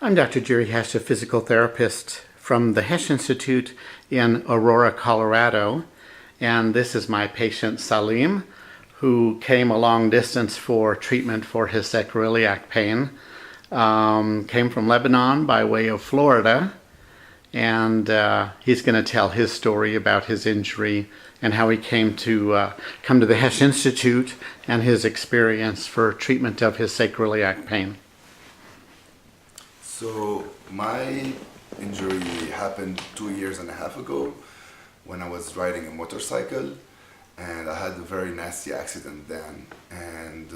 I'm Dr. Jerry Hesch, a physical therapist from the Hesch Institute in Aurora, Colorado. And this is my patient Salim, who came a long distance for treatment for his sacroiliac pain. Came from Lebanon by way of Florida. And he's going to tell his story about his injury and how he came to come to the Hesch Institute and his experience for treatment of his sacroiliac pain. So my injury happened 2.5 years ago when I was riding a motorcycle, and I had a very nasty accident then. And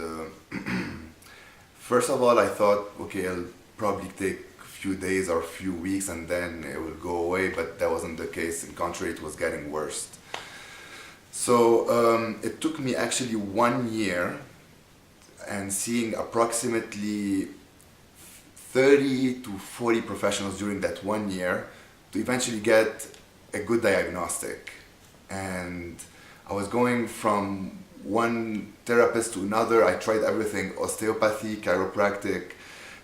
first of all, I thought, okay, it'll probably take a few days or a few weeks and then it will go away, but that wasn't the case. In contrary, it was getting worse. So it took me actually 1 year and seeing approximately 30 to 40 professionals during that 1 year to eventually get a good diagnostic. And I was going from one therapist to another. I tried everything: osteopathy, chiropractic,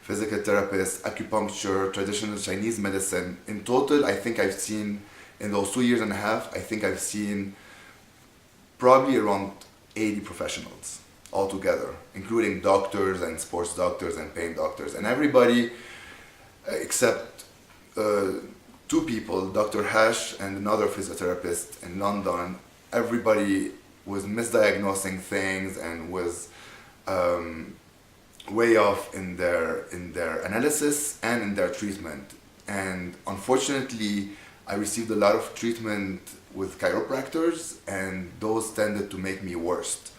physical therapist, acupuncture, traditional Chinese medicine. In total, I think I've seen, in those 2.5 years, I think I've seen probably around 80 professionals altogether, including doctors and sports doctors and pain doctors. And everybody except 2 people, Dr. Hesch and another physiotherapist in London, everybody was misdiagnosing things and was way off in their analysis and in their treatment. And unfortunately, I received a lot of treatment with chiropractors, and those tended to make me worse.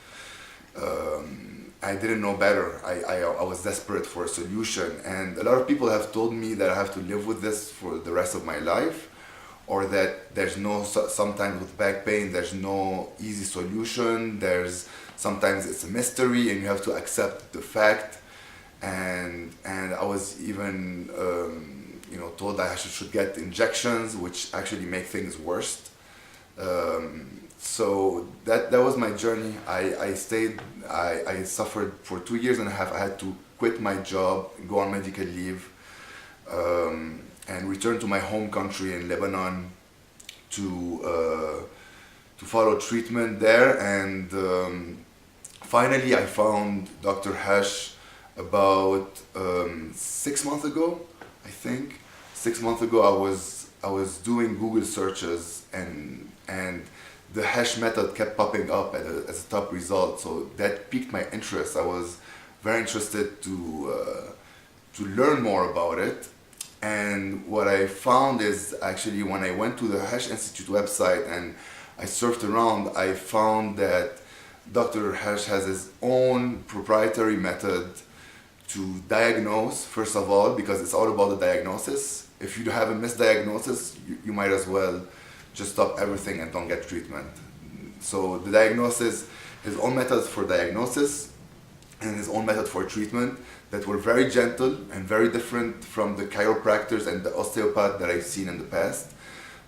I didn't know better. I was desperate for a solution, and a lot of people have told me that I have to live with this for the rest of my life, or that there's no, sometimes with back pain there's no easy solution. Sometimes it's a mystery and you have to accept the fact. And I was even told that I should get injections, which actually make things worse. So that was my journey. I suffered for 2.5 years. I had to quit my job, go on medical leave, and return to my home country in Lebanon to follow treatment there. And finally I found Dr. Hesch about 6 months ago, I think. 6 months ago I was doing Google searches, and the Hesch method kept popping up as a top result, so that piqued my interest. I was very interested to learn more about it. And what I found is, actually, when I went to the Hesch Institute website and I surfed around, I found that Dr. Hesch has his own proprietary method to diagnose, first of all, because it's all about the diagnosis. If you have a misdiagnosis, you might as well just stop everything and don't get treatment. So the diagnosis, his own methods for diagnosis and his own method for treatment that were very gentle and very different from the chiropractors and the osteopath that I've seen in the past.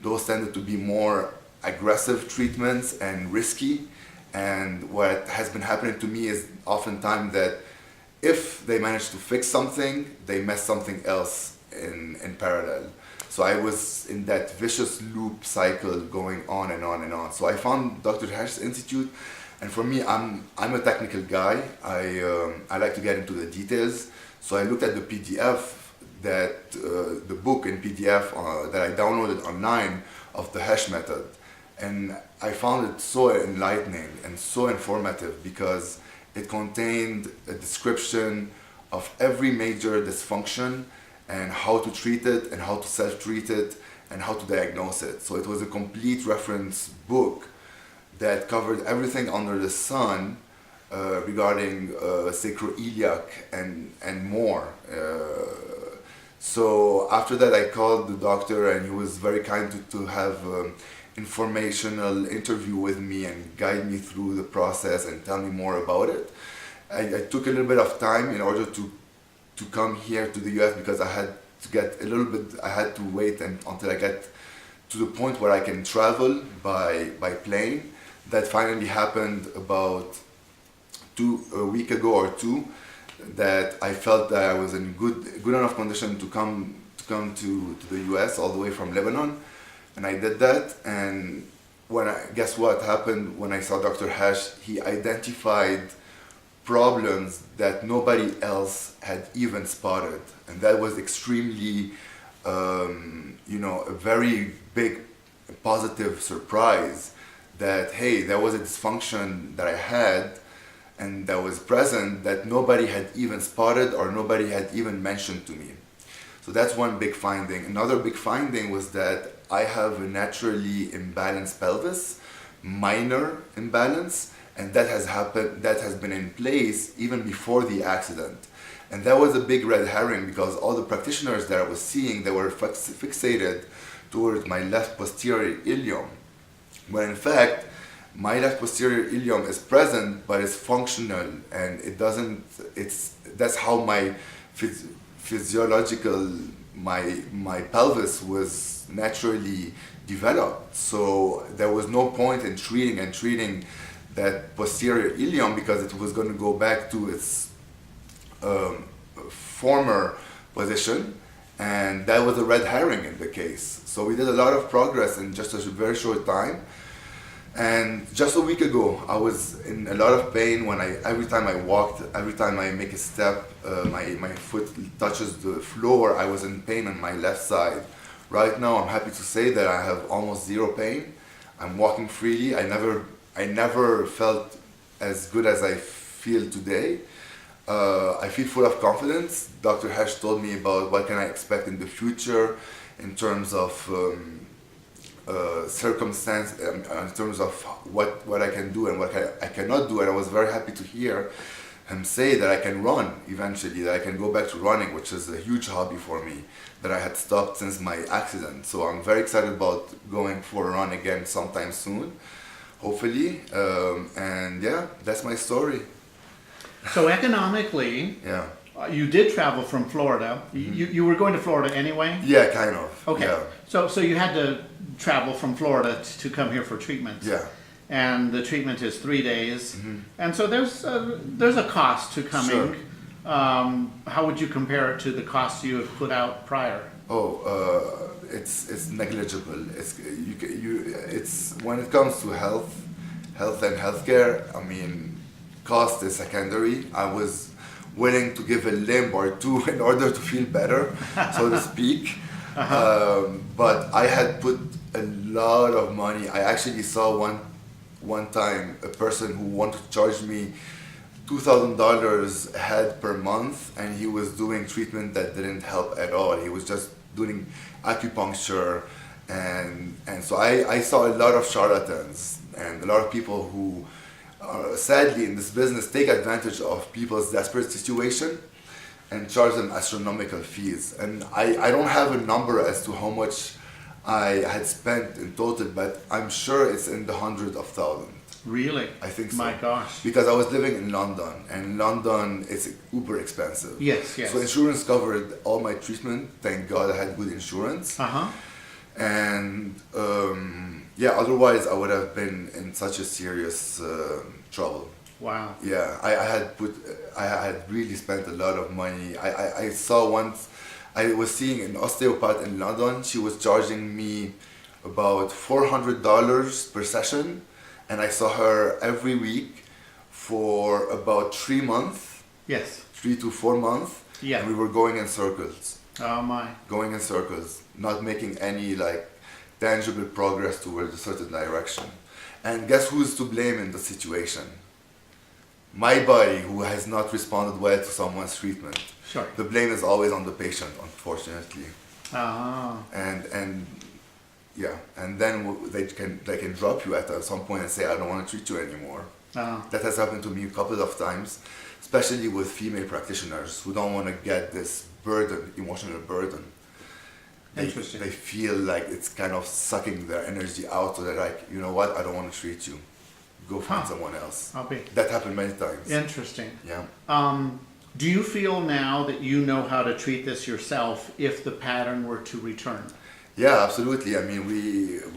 Those tended to be more aggressive treatments and risky. And what has been happening to me is oftentimes that if they manage to fix something, they mess something else in parallel. So I was in that vicious loop cycle going on and on and on. So I found Dr. Hesch Institute, and for me, I'm a technical guy. I like to get into the details. So I looked at the PDF, the book in PDF that I downloaded online of the Hesch method. And I found it so enlightening and so informative because it contained a description of every major dysfunction and how to treat it and how to self-treat it and how to diagnose it. So it was a complete reference book that covered everything under the sun regarding sacroiliac and more. So after that I called the doctor, and he was very kind to have informational interview with me and guide me through the process and tell me more about it. I took a little bit of time in order to come here to the US because I had to wait until I get to the point where I can travel by plane. That finally happened about a week ago or two. that I felt that I was in good enough condition to come to the US all the way from Lebanon, and I did that. And guess what happened when I saw Dr. Hesch? He identified problems that nobody else had even spotted, and that was extremely, a very big positive surprise. That hey, there was a dysfunction that I had and that was present that nobody had even spotted or nobody had even mentioned to me. So that's one big finding. Another big finding was that I have a naturally imbalanced pelvis, minor imbalance, and that has been in place even before the accident. And that was a big red herring because all the practitioners that I was seeing, they were fixated towards my left posterior ilium, when in fact my left posterior ilium is present but it's functional, and that's how my physiological my pelvis was naturally developed. So there was no point in treating that posterior ilium because it was going to go back to its former position, and that was a red herring in the case. So we did a lot of progress in just a very short time. And just a week ago, I was in a lot of pain when every time I walked, every time I make a step, my foot touches the floor, I was in pain on my left side. Right now, I'm happy to say that I have almost zero pain. I'm walking freely. I never felt as good as I feel today. I feel full of confidence. Dr. Hesch told me about what can I expect in the future in terms of circumstance, in terms of what I can do and what I cannot do, and I was very happy to hear him say that I can run eventually, that I can go back to running, which is a huge hobby for me that I had stopped since my accident. So I'm very excited about going for a run again sometime soon, hopefully, and yeah, that's my story. So economically, Yeah. You did travel from Florida. You were going to Florida anyway? Yeah, kind of. Okay. Yeah. So you had to travel from Florida to come here for treatment. Yeah. And the treatment is 3 days. And so there's a cost to coming. Sure. How would you compare it to the costs you have put out prior? It's negligible. It's when it comes to health and healthcare. I mean, cost is secondary. I was willing to give a limb or two in order to feel better, so to speak. But I had put a lot of money. I actually saw one time a person who wanted to charge me $2,000 a head per month, and he was doing treatment that didn't help at all. He was just doing acupuncture, and so I saw a lot of charlatans and a lot of people who sadly in this business take advantage of people's desperate situation and charge them astronomical fees. And I don't have a number as to how much I had spent in total, but I'm sure it's in the hundreds of thousands. Really? I think so. My gosh. Because I was living in London, and London is uber expensive. Yes. So insurance covered all my treatment. Thank God I had good insurance. And yeah, otherwise I would have been in such a serious trouble. Wow. Yeah, I had really spent a lot of money. I saw once, I was seeing an osteopath in London. She was charging me about $400 per session, and I saw her every week for about 3 months. Yes. 3 to 4 months. Yeah. And we were going in circles. Oh my. Going in circles, not making any tangible progress towards a certain direction. And guess who's to blame in the situation? My body, who has not responded well to someone's treatment. Sure. The blame is always on the patient, unfortunately. And yeah, and then they can drop you at some point and say, I don't want to treat you anymore. That has happened to me a couple of times, especially with female practitioners who don't want to get this burden, emotional burden. Interesting. They feel like it's kind of sucking their energy out, so they're like, you know what, I don't want to treat you. Go find someone else. That happened many times. Interesting. Yeah. Do you feel now that you know how to treat this yourself if the pattern were to return? Yeah, absolutely. I mean,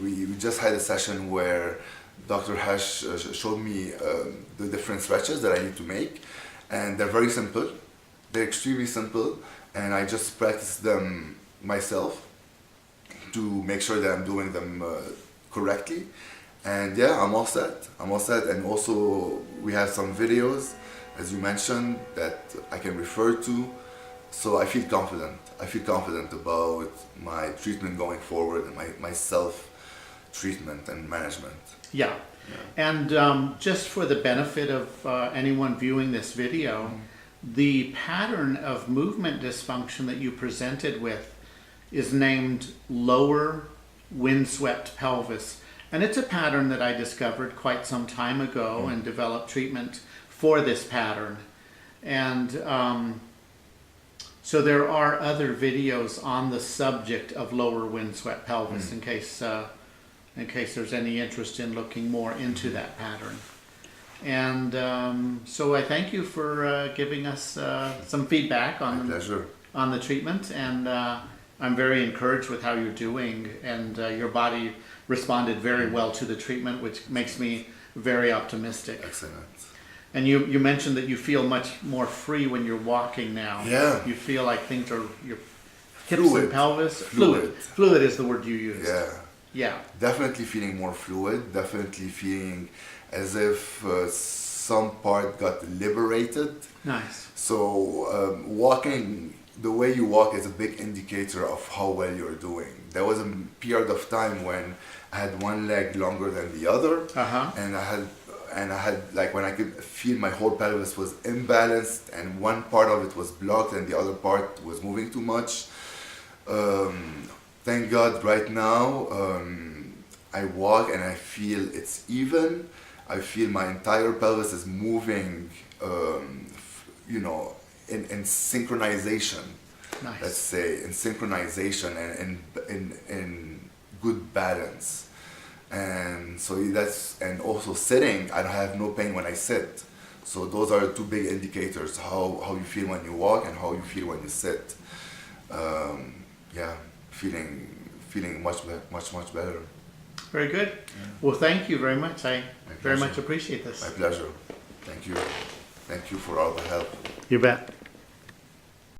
we just had a session where Dr. Hesch showed me the different stretches that I need to make, and they're very simple. They're extremely simple, and I just practice them myself to make sure that I'm doing them correctly. And yeah, I'm all set. I'm all set. And also, we have some videos, as you mentioned, that I can refer to. So I feel confident. I feel confident about my treatment going forward and my self-treatment and management. Yeah. And just for the benefit of anyone viewing this video, the pattern of movement dysfunction that you presented with is named lower windswept pelvis. And it's a pattern that I discovered quite some time ago and developed treatment for this pattern. And so there are other videos on the subject of lower windswept pelvis in case there's any interest in looking more into that pattern. And so I thank you for giving us some feedback on the treatment, and I'm very encouraged with how you're doing, and your body responded very well to the treatment, which makes me very optimistic. Excellent. And you mentioned that you feel much more free when you're walking now. Yeah. You feel like things are, your hips Fluid. and pelvis. Fluid. Fluid is the word you used. Yeah. Yeah. Definitely feeling more fluid. Definitely feeling as if some part got liberated. Nice. So walking, the way you walk is a big indicator of how well you're doing. There was a period of time when I had one leg longer than the other, and I had like when I could feel my whole pelvis was imbalanced, and one part of it was blocked and the other part was moving too much. Thank God right now I walk and I feel it's even. I feel my entire pelvis is moving, in synchronization. Nice. Let's say in synchronization and in good balance. And so and also sitting, I don't have no pain when I sit. So those are two big indicators, how you feel when you walk and how you feel when you sit. Feeling much better. Very good. Yeah. Well, thank you very much. I very much appreciate this. My pleasure. Thank you. Thank you for all the help. You bet.